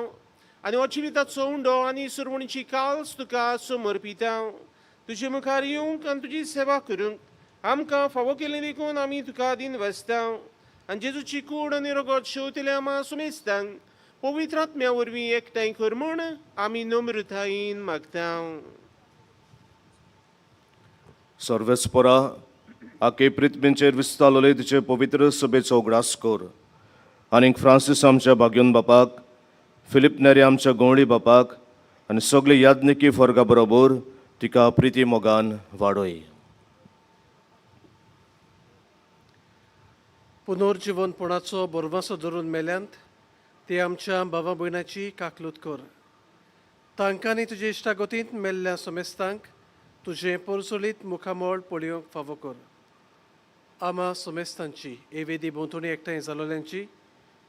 आनी हो जिविताचो उंडो आनी सुरवणीची काल्स तुका समर्पिता. तुजे मुखार येवंक आनी तुजी सेवा करूंक आमकां फावो केलें देखून आमी तुका दिनवासता आनी जेजूची कूड आनी रगत शेवतल्या आमा सुमेस्तांक पवित्र आत्म्या वरवीं एकठांय कर म्हूण आमी नम्रतायेन मागता. सर्वेस्परा आखे पृथ्वीचेर विस्तारलोले तुजे पवित्र सभेचो उगडास कर. आनीक फ्रांसीस आमच्या भाग्योन बापाक, फिलिप नेरे आमच्या गवळी बापाक आनी सगळे याज्ञिकी फर्गा बरोबर तिका प्रिती मोगान वाडय. पुनर्जीवनपणाचो बोरमासो धरून मेल्यांत ते आमच्या भावा भयणाची काकलूत कर. तांकां आनी तुजे इश्टागतींत मेल्ल्या समेस्तांक तुजें परसुलीत मुखामोळ पळोवंक फावो कर. आमा समेस्तांची एवेदी भोंवतणी एकठांय जालोल्यांची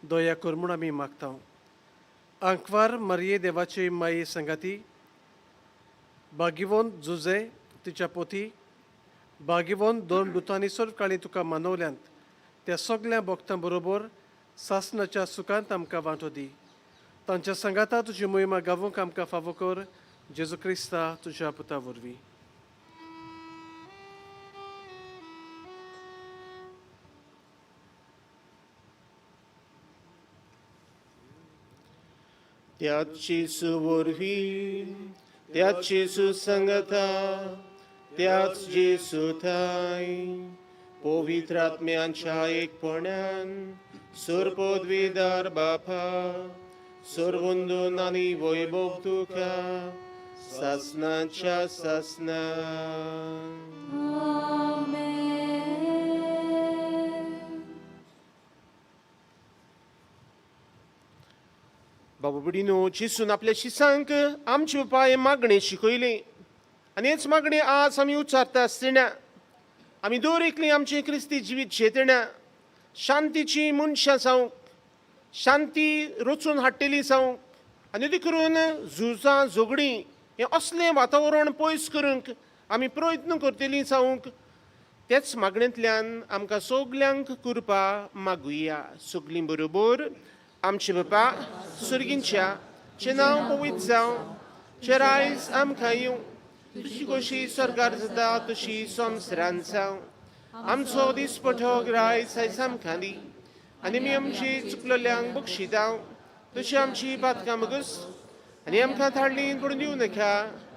दया कर म्हूण आमी मागता. आंकवार मारये देवाची माई संगाती, भाग्यवंत जुजे तिच्या पोती, भाग्यवंत दोन दुतांनी सर्व काळी तुका मानवल्यांत त्या सगळ्या भक्तां बरोबर सासणाच्या सुखांत आमकां वांटो दी. तांच्या संगाता तुजी मोहिमा गावूंक आमकां फावो कर. जेजू क्रिस्ता तुज्या पुता वरवीं. त्याची सुवरवी त्याची सुसंगता त्याच जेसू थाय पवित्र आत्म्यांच्या एकपणान सर्वपदवीदार बापा सर्वंदन आनी वैभव तुका सासनाच्या सासना. बाबा बुडीनो, जेसून आपल्या शिसांक आमचे बापा हे मागणे शिकयले आनी हेच मागणे आज आमी उच्चारता आसतना आमी दर एकली आमचे क्रिस्ती जिवीत जेतना शांतीची मनशां जावंक, शांती रचून हाडटली जावंक आनी अदी करून झुजां झगडीं हें असलें वातावरण पयस करूंक आमी प्रयत्न करतलीं जावंक तेच मागणेंतल्यान आमकां सगल्यांक करपा मागुया. सगलीं बरोबर. आमचे बापा सुर्गींच्या चे नांव पवित्र जावं, चे रायज आमकां येवं, तुजी कशी सरकार जाता तशी संवसारांत जावं. आमचो दिसपठो रायज आयज आमकां दी आनी आमी आमची चुकलेल्यांक बक्षितांव तशी आमची पातकां मागस आनी आमकां थाळ्ळीं पडून दिवं नाका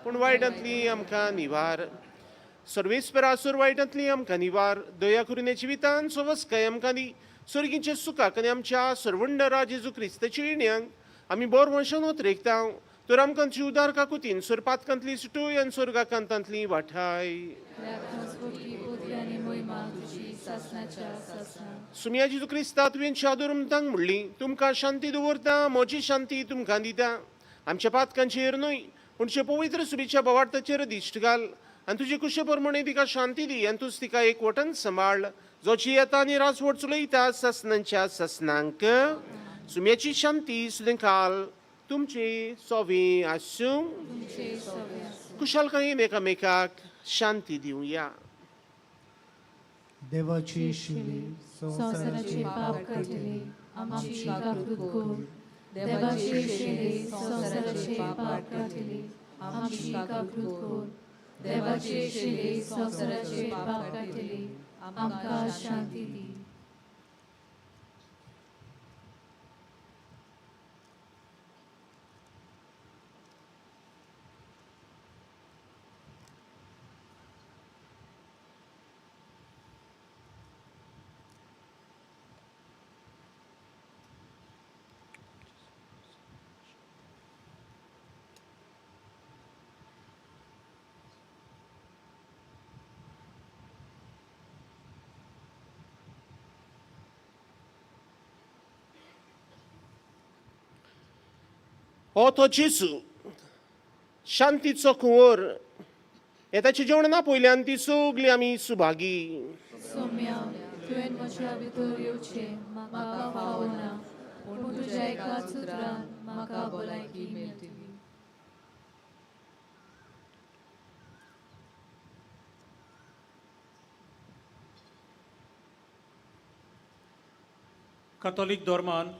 पूण वायटांतली आमकां निवार. सर्वेस्परासुर वायटांतली आमकां निवार. दया करून जिवितांत सवस्काय आमकां दी. सर्गीचे सुखाक आनी आमच्या सर्वंडरा जेजू क्रिस्ताच्या येण्याक आमी बोर वंशान वतरेकता तर आमकां उदार काकुतीन सर पातकांतली सुटोय आनी स्वर्गाकांतांतली वाठाय. सुमया जेजू क्रिस्ता तुवें आदोरमतांक म्हणली तुमकां शांती दवरता, म्हजी शांती तुमकां दिता. आमच्या पातकांचेर न्हय पूण तुजे पवित्र सुरीच्या बोवार्थाचेर दिश्ट घाल आनी तुजे कुशे प्रमाणे तिका शांती दी आनी तुज तिका एकवटान सांबाळ जो येता आनी राजवट चलयता ससनांच्या ससनांक. सुम्याची शांती सुदें काल तुमचे सोवे आसूं. कुशालकायेन एकामेकाक शांती दिवया. देवाची शिली संवसाराचे पाप काडले आमची काकूत कोर. देवाचे शिले संवसाराचे पाप काडले आमची काकूत कोर. देवाचे शिले संवसाराचे पाप काडले आमकां शांती दी. ओतो जेजू शांतीचो कुंवर हे ताचे जेवणा पयल्यान ती सगळीं आमी सुभागी. सौम्या, तुवें म्हज्या भितर येवचें म्हाका फावना पूण तुज्या एकाच उतरान म्हाका भलायकी मेळटली. कॅथॉलिक धर्मान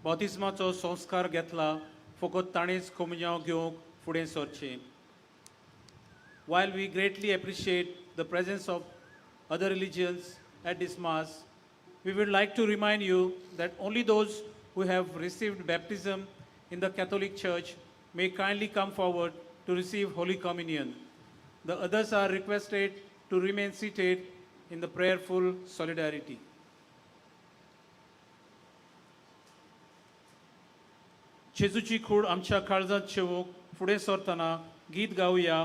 बौतिस्माचो संस्कार घेतला फकत ताणेंच कोमजांव घेवंक फुडें सरचें. While we greatly appreciate the presence of other religions at this Mass, we would like to remind you that only those who have received baptism in the Catholic Church may kindly come forward to receive Holy Communion. The others are requested to remain seated in the prayerful solidarity. जेजूची खूड आमच्या काळजांत शेवूंक फुडें सरतना गीत गावया.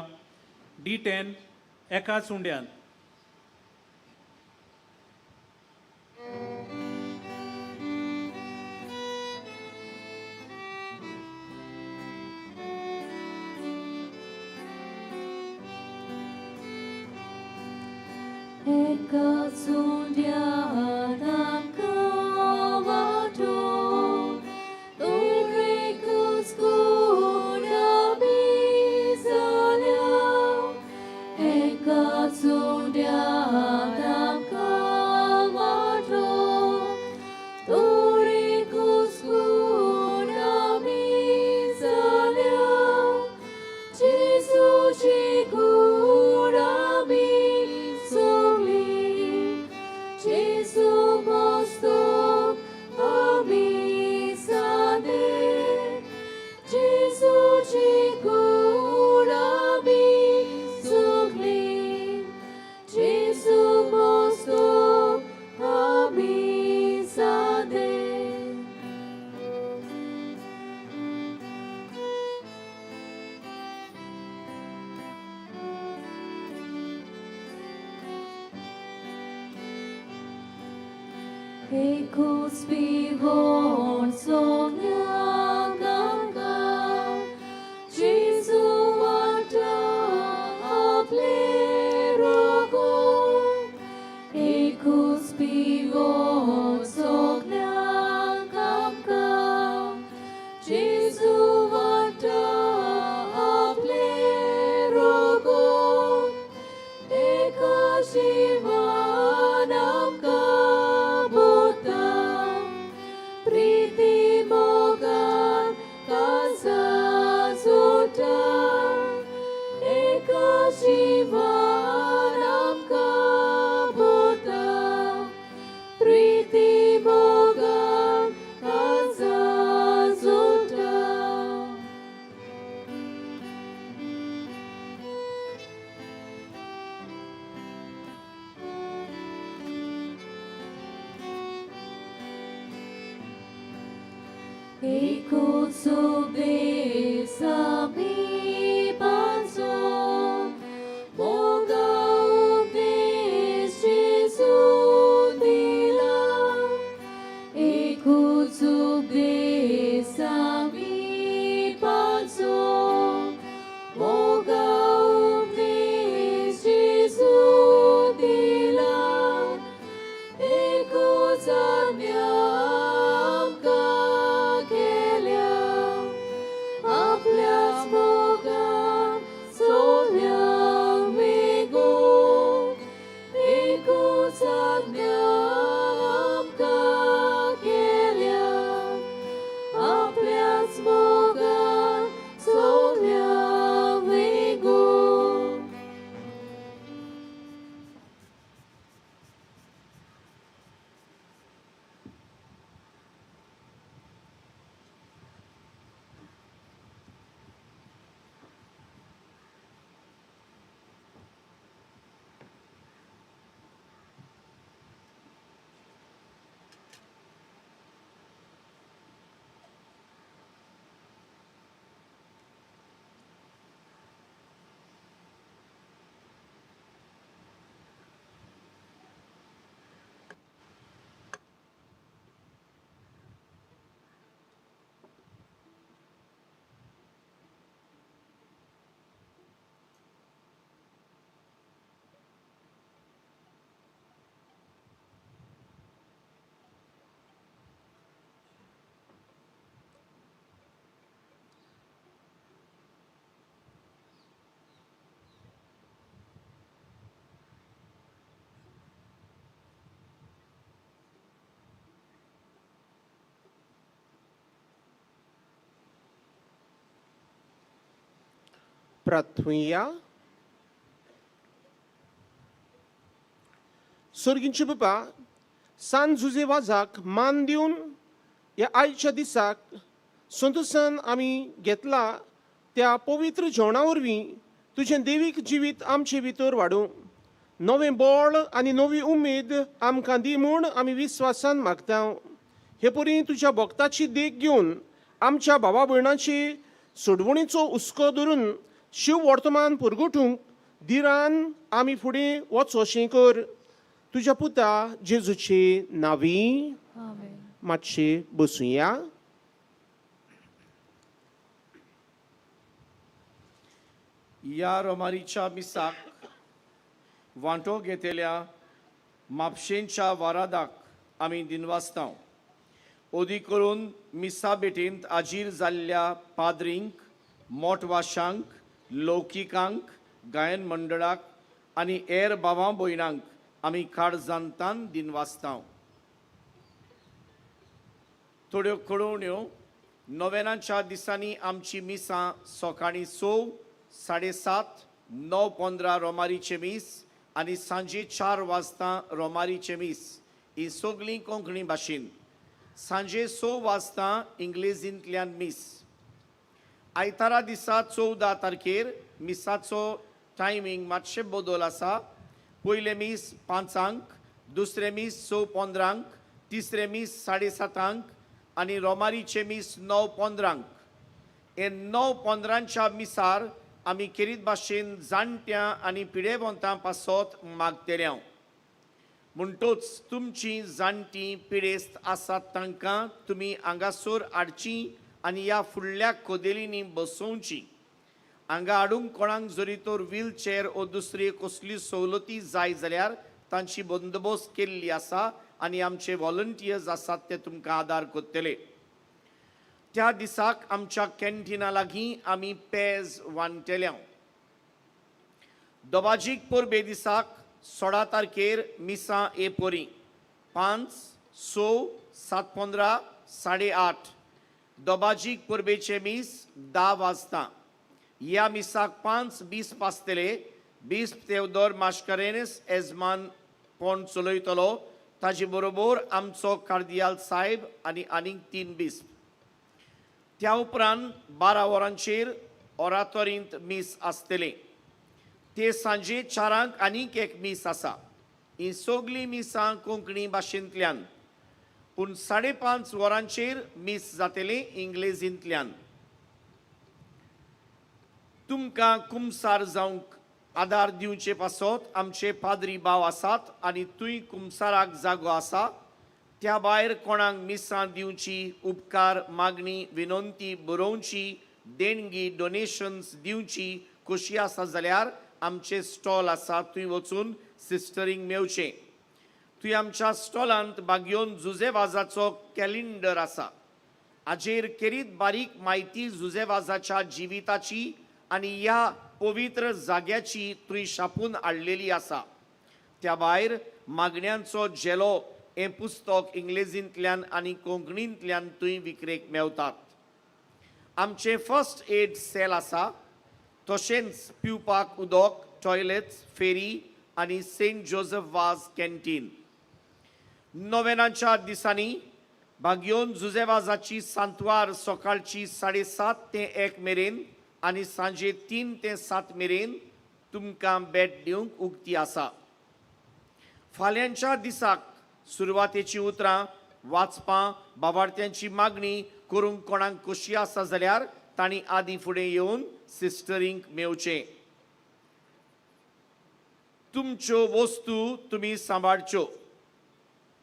D10 एकाच उंड्यान. एकाच उंड्यान आमकां वाटो एकूच कूड आमी जाल्या. एकाच उंड्यान आमकां वाटो एकूच कूड आमी जाल्या. जेजूची कूड आमी सगळीं जेजू बसतो आमी सादे. जेजूची कूड आमी सगळीं जेजू बसतो आमी सादे. एकूच पिवण सोन्या एकूच बेस आमी पाचो मोगा उपेस जेजू दिला एकूच बेस आमी पाचो मोगा उपेस जेजू दिला एकूच आज्ञा आमकां केल्या आपल्याच मोगान सोव्यांक वेगो एकूच आज्ञा आमकां केल्या आपल्याच मोगान सोव्यांक वेगो. प्रार्थुया. सर्गींचे बाबा, सान जुजे वाजाक मान दिवन ह्या आयच्या दिसाक संतोसान आमी घेतला त्या पवित्र जेवणा वरवीं तुजें देवीक जिवीत आमचे भितर वाडूं नवें बळ आनी नवी उमेद आमकां दी म्हूण आमी विस्वासान मागता. हे परी तुज्या भक्ताची देख घेवन आमच्या भावा भयणांची सोडवणीचो हुस्को धरून शिव वर्तमान पुरगोटूंक दिरान आमी फुडें वचो अशें कर. तुज्या पुता जेजूचे नांवी. आमेन. मातशे बसूया. या रोमारीच्या मिसाक वांटो घेतलेल्या म्हापशेंच्या वारादाक आमी दिनवासतांव. ओदी करून मिसा भेटेंत आजीर जाल्ल्या पाद्रींक, मोठवाशांक, लौकिकांक, गायन मंडळाक आनी हेर भावां भयणांक आमी काळजांतान दिनवासतांव. थोड्यो कळोवण्यो. नोवेनाच्या दिसांनी आमची मिसां सकाळीं 9, 7:30, 9:15 रोमारीचे मीस आनी सांजे 4 वाजता रोमारीचे मीस ही सगळीं कोंकणी भाशेन. सांजे 6 वाजता इंग्लिशींतल्यान मीस. आयतारा दिसा 14 तारखेर मिसाचो टायमींग मातशें बदल आसा. पयले मीस 5:00, दुसरे मीस 6:15, तिसरे मीस 7:30 आनी रोमारीचे मीस 9:15. हे 9:15च्या मिसार आमी खेरीत भाशेन जाणट्यां आनी पिडेवंतां पासत मागतल्या. म्हणटूच तुमची जाणटी पिडेस्त आसात तांकां तुमी हांगासर हाडचीं आनी ह्या फुडल्या कोदेलींनी बसोवची. हांगा हाडूंक कोणाक जरी तर व्हीलचेअर ओ दुसरी कसली सवलती जाय जाल्यार तांची बंदोबस्त केल्ली आसा आनी आमचे व्हॉलंटियर्स आसात ते तुमकां आदार करतले. त्या दिसाक आमच्या कॅन्टिना लागीं आमी पेज वांटल्या. दोबाजीक परबे दिसाक 16 तारखेर मिसां एपोरी 5, 6, 7:15, 8:30. दोबाजीक परबेचे मीस 10 वाजता. ह्या मिसाक 5:20 पासतले. बिस्प तेवदोर मास्कारेनस येजमान कोण चलयतलो. ताजे बरोबर आमचो कार्दियाल साहेब आनी आनीक 3 बिस्प. त्या उपरांत 12 वरांचेर ऑरातोरींत मीस आसतले. ते सांजे 4 आनीक एक मीस आसा. ही सगळीं मिसां कोंकणी भाशेंतल्यान. पूण 5:30 वरांचेर मिस जातलें इंग्लिशींतल्यान. तुमकां कुमसार जावंक आदार दिवचे पासत आमचे पाद्री भाव आसात आनी तुय कुमसाराक जागो आसा. त्या भायर कोणाक मिसां दिवची, उपकार मागणी विनंती बरोवची, देणगी डोनेशन्स दिवची कशी आसा जाल्यार आमचे स्टॉल आसा, थंय वचून सिस्टरींक मेवचें. थंय आमच्या स्टॉलांत बागयोन जुजेवाजाचो कॅलेंडर आसा. हाजेर केरीत बारीक म्हायती जुजेवाजाच्या जिविताची आनी ह्या पवित्र जाग्याची थंय छापून हाडलेली आसा. त्या भायर मागण्यांचो जेलो हें पुस्तक इंग्लिशींतल्यान आनी कोंकणींतल्यान थंय विक्रेक मेवतात. आमचे फर्स्ट एड सेल आसा. तशेंच पिवपाक उदक, टॉयलेट्स, फेरी आनी सेंट जोसेफ वाज कॅन्टीन. नोवेनाच्या दिसांनी बागयोन जुजेवाजाची सांतवार सकाळची 7:30 ते 1 मेरेन आनी सांजे 3 ते 7 मेरेन तुमकां भेट दिवंक उक्ती आसा. फाल्यांच्या दिसाक सुरवातेची उतरां वाचपां भावार्थ्यांची मागणी करूंक कोणाक कशी आसा जाल्यार तांणी आदीं फुडें येवन सिस्टरींक मेवचें. तुमच्यो वस्तू तुमी सांबाळच्यो,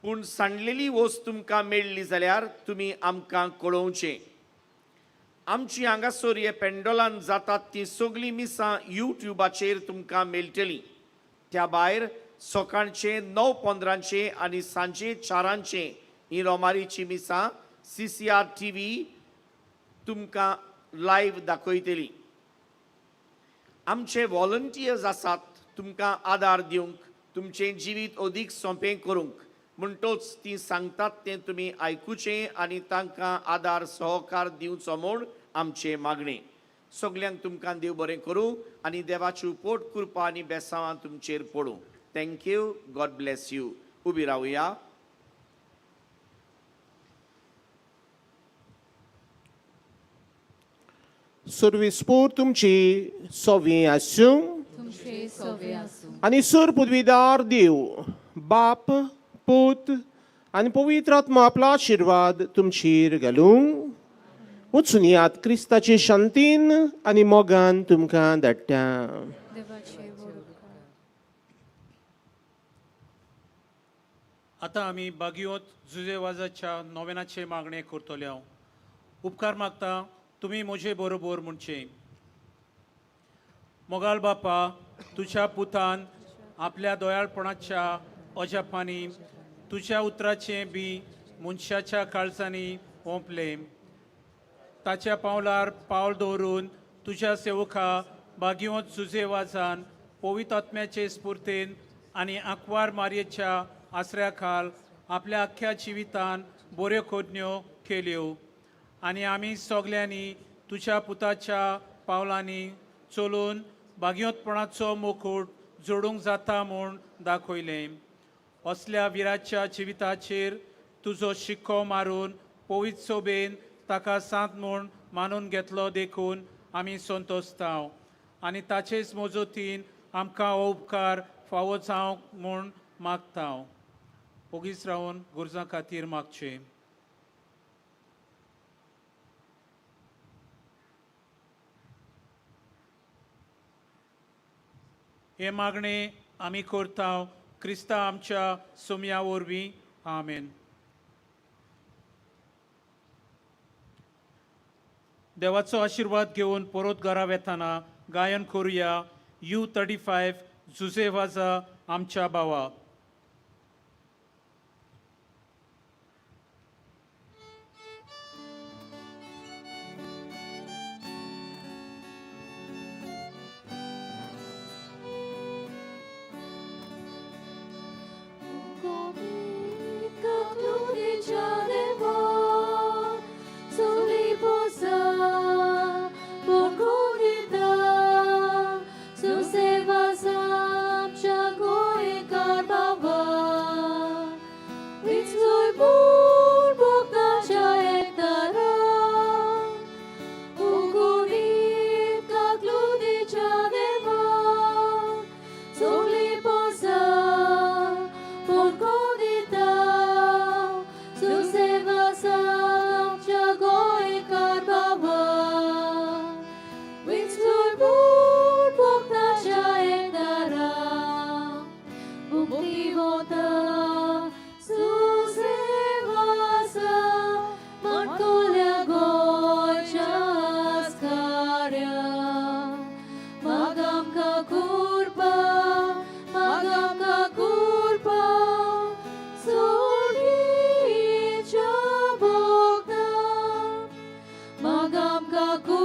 पूण सांडलेली वस्त तुमकां मेळ्ळी जाल्यार तुमी आमकां कळोवचें. आमची हांगासर हे पेंडोलान जातात ती सगळीं मिसां यूट्यूबाचेर तुमकां मेळटलीं. त्या भायर सकाळचे 9:15 आनी सांजे 4 ही रोमारीची मिसां CCR TV तुमकां लायव्ह दाखयतली. आमचे व्हॉलंटियर्स आसात तुमकां आदार दिवंक, तुमचें जिवीत अदीक सोंपें करूंक. म्हणटच ती सांगतात तें तुमी आयकुचें आनी तांकां आदार सहकार दिवचो म्हूण आमचें मागणें. सगल्यांक तुमकां देव बरें करूं आनी देवाची उपोट कृपा आनी बेसांवां तुमचेर पडूं. थँक्यू. God bless you. उबी रावया. सर्विस्पूर तुमची सोवी आसूं तुमचे सवे आसूं. आनी सर पदवीदार देव बाप पूत आनी पवित्र आत्मा आपलो आशिर्वाद तुमचेर घालूं. वचून यात क्रिस्ताचे शांतीन आनी मोगान तुमकां धाडटा. देवाचे बरोबर. आतां आमी बागयोत जुजेवाजाच्या नोवेनाचे मागणे करतले. उपकार मागता तुमी म्हजे बरोबर म्हणचे. मोगाल बापा, तुज्या पुतान आपल्या दोयाळपणाच्या अजापांनी तुज्या उतराचें बी मनशाच्या काळजांनी ओंपले. ताच्या पावलार पावल दवरून तुज्या सेवका बागयोत जुजेवाजान पवित्र आत्म्याचे स्फूर्तेन आनी आंकवार मारयेच्या आसऱ्या खाल आपल्या आख्या जिवितान बऱ्यो खोदण्यो केल्यो. आनी आमी सगल्यांनी तुज्या पुताच्या पावलांनी चलून बागयोतपणाचो मुकूट जोडूंक जाता म्हूण दाखयलें. असल्या विराच्या जिविताचेर तुजो शिक्को मारून पवित्र सोबेन ताका सांत म्हूण मानून घेतलो देखून आमी संतोसतांव. आनी ताचेच मोजतीन आमकां हो उपकार फावो जावंक म्हूण मागतांव. ओगीच रावन गुरजां खातीर मागचें. हे मागणे आमी करतांव क्रिस्ता आमच्या सोम्या वरवीं. आमेन. देवाचो आशिर्वाद घेवन परत घरा वेताना गायन करुया U35 जुजेवाजा आमच्या भावा. Sus evas am chagoi karba आमकां